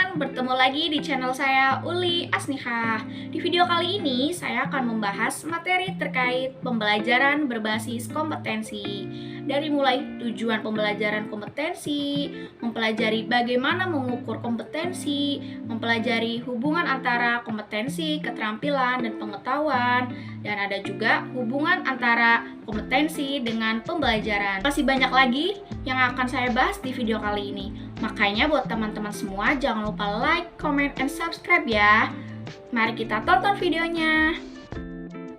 teman-teman, bertemu lagi di channel saya Uli Asnihah. Di video kali ini saya akan membahas materi terkait pembelajaran berbasis kompetensi. Dari mulai tujuan pembelajaran kompetensi, mempelajari bagaimana mengukur kompetensi, mempelajari hubungan antara kompetensi, keterampilan, dan pengetahuan, dan ada juga hubungan antara kompetensi dengan pembelajaran. Masih banyak lagi yang akan saya bahas di video kali ini. Makanya buat teman-teman semua jangan lupa like, comment, and subscribe ya. Mari kita tonton videonya.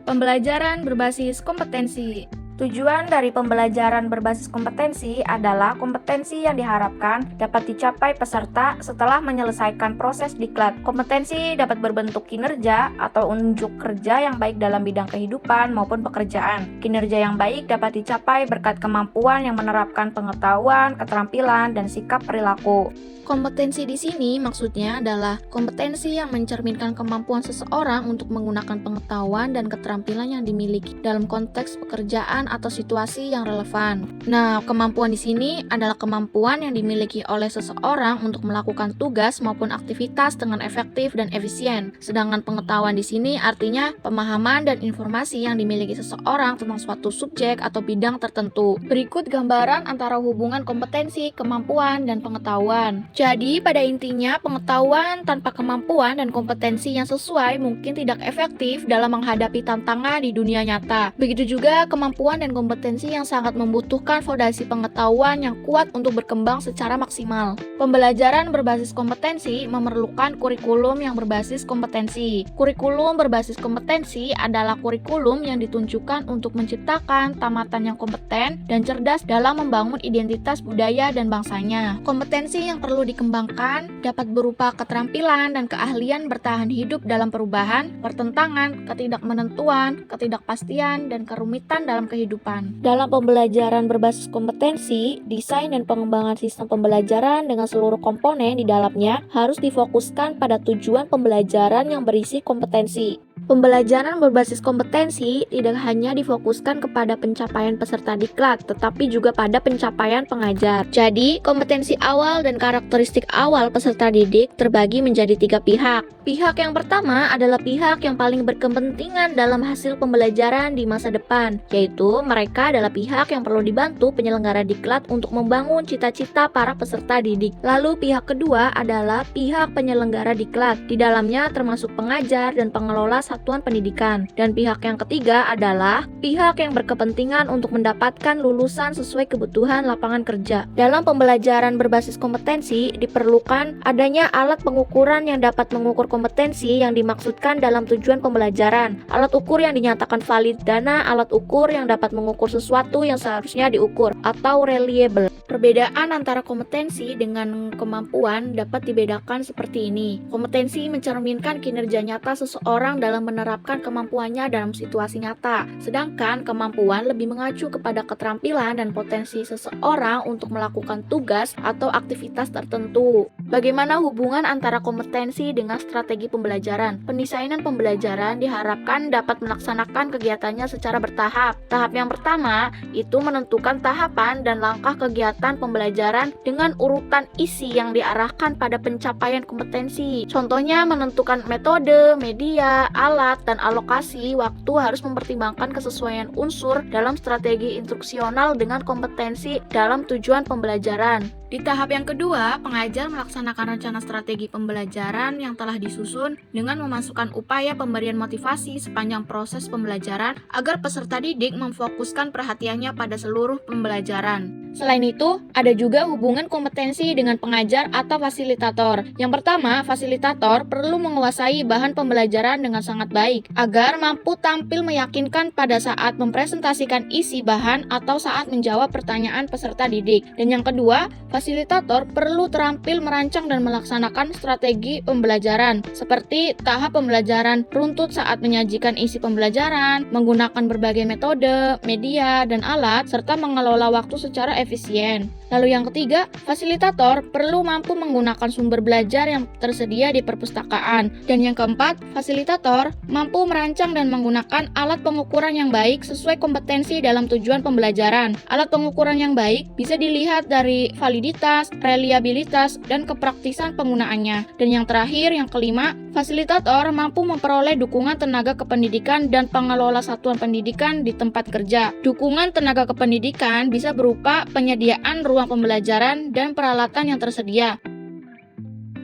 Pembelajaran berbasis kompetensi. Tujuan dari pembelajaran berbasis kompetensi adalah kompetensi yang diharapkan dapat dicapai peserta setelah menyelesaikan proses diklat. Kompetensi dapat berbentuk kinerja atau unjuk kerja yang baik dalam bidang kehidupan maupun pekerjaan. Kinerja yang baik dapat dicapai berkat kemampuan yang menerapkan pengetahuan, keterampilan, dan sikap perilaku. Kompetensi di sini maksudnya adalah kompetensi yang mencerminkan kemampuan seseorang untuk menggunakan pengetahuan dan keterampilan yang dimiliki dalam konteks pekerjaan atau situasi yang relevan. Nah, kemampuan di sini adalah kemampuan yang dimiliki oleh seseorang untuk melakukan tugas maupun aktivitas dengan efektif dan efisien. Sedangkan pengetahuan di sini artinya pemahaman dan informasi yang dimiliki seseorang tentang suatu subjek atau bidang tertentu. Berikut gambaran antara hubungan kompetensi, kemampuan, dan pengetahuan. Jadi, pada intinya, pengetahuan tanpa kemampuan dan kompetensi yang sesuai mungkin tidak efektif dalam menghadapi tantangan di dunia nyata. Begitu juga kemampuan dan kompetensi yang sangat membutuhkan fondasi pengetahuan yang kuat untuk berkembang secara maksimal. Pembelajaran berbasis kompetensi memerlukan kurikulum yang berbasis kompetensi. Kurikulum berbasis kompetensi adalah kurikulum yang ditunjukkan untuk menciptakan tamatan yang kompeten dan cerdas dalam membangun identitas budaya dan bangsanya. Kompetensi yang perlu dikembangkan dapat berupa keterampilan dan keahlian bertahan hidup dalam perubahan, pertentangan, ketidakmenentuan, ketidakpastian, dan kerumitan dalam kehidupan. Dalam pembelajaran berbasis kompetensi, desain dan pengembangan sistem pembelajaran dengan seluruh komponen di dalamnya harus difokuskan pada tujuan pembelajaran yang berisi kompetensi. Pembelajaran berbasis kompetensi tidak hanya difokuskan kepada pencapaian peserta diklat, tetapi juga pada pencapaian pengajar. Jadi, kompetensi awal dan karakteristik awal peserta didik terbagi menjadi 3 pihak. Pihak yang pertama adalah pihak yang paling berkepentingan dalam hasil pembelajaran di masa depan, yaitu mereka adalah pihak yang perlu dibantu penyelenggara diklat untuk membangun cita-cita para peserta didik. Lalu pihak kedua adalah pihak penyelenggara diklat, di dalamnya termasuk pengajar dan pengelola satuan pendidikan. Dan pihak yang ketiga adalah pihak yang berkepentingan untuk mendapatkan lulusan sesuai kebutuhan lapangan kerja. Dalam pembelajaran berbasis kompetensi diperlukan adanya alat pengukuran yang dapat mengukur kompetensi yang dimaksudkan dalam tujuan pembelajaran. Alat ukur yang dinyatakan valid dana alat ukur yang dapat mengukur sesuatu yang seharusnya diukur atau reliable. Perbedaan antara kompetensi dengan kemampuan dapat dibedakan seperti ini. Kompetensi mencerminkan kinerja nyata seseorang dalam menerapkan kemampuannya dalam situasi nyata. Sedangkan kemampuan lebih mengacu kepada keterampilan dan potensi seseorang untuk melakukan tugas atau aktivitas tertentu. Bagaimana hubungan antara kompetensi dengan strategi pembelajaran? Pendesainan pembelajaran diharapkan dapat melaksanakan kegiatannya secara bertahap. Tahap yang pertama itu menentukan tahapan dan langkah kegiatan pembelajaran dengan urutan isi yang diarahkan pada pencapaian kompetensi. Contohnya menentukan metode, media, alat, dan alokasi waktu harus mempertimbangkan kesesuaian unsur dalam strategi instruksional dengan kompetensi dalam tujuan pembelajaran. Di tahap yang kedua, pengajar melaksanakan rencana strategi pembelajaran yang telah disusun dengan memasukkan upaya pemberian motivasi sepanjang proses pembelajaran agar peserta didik memfokuskan perhatiannya pada seluruh pembelajaran. Selain itu, ada juga hubungan kompetensi dengan pengajar atau fasilitator. Yang pertama, fasilitator perlu menguasai bahan pembelajaran dengan sangat baik agar mampu tampil meyakinkan pada saat mempresentasikan isi bahan atau saat menjawab pertanyaan peserta didik. Dan yang kedua, fasilitator perlu terampil merancang dan melaksanakan strategi pembelajaran seperti tahap pembelajaran runtut saat menyajikan isi pembelajaran, menggunakan berbagai metode, media, dan alat, serta mengelola waktu secara efisien. Lalu yang ketiga, fasilitator perlu mampu menggunakan sumber belajar yang tersedia di perpustakaan. Dan yang keempat, fasilitator mampu merancang dan menggunakan alat pengukuran yang baik sesuai kompetensi dalam tujuan pembelajaran. Alat pengukuran yang baik bisa dilihat dari validitas, reliabilitas, dan kepraktisan penggunaannya. Dan yang terakhir, yang kelima, fasilitator mampu memperoleh dukungan tenaga kependidikan dan pengelola satuan pendidikan di tempat kerja. Dukungan tenaga kependidikan bisa berupa penyediaan ruang pembelajaran dan peralatan yang tersedia.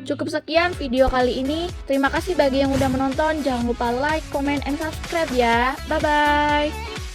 Cukup sekian video kali ini. Terima kasih bagi yang udah menonton. Jangan lupa like, comment, and subscribe ya. Bye-bye.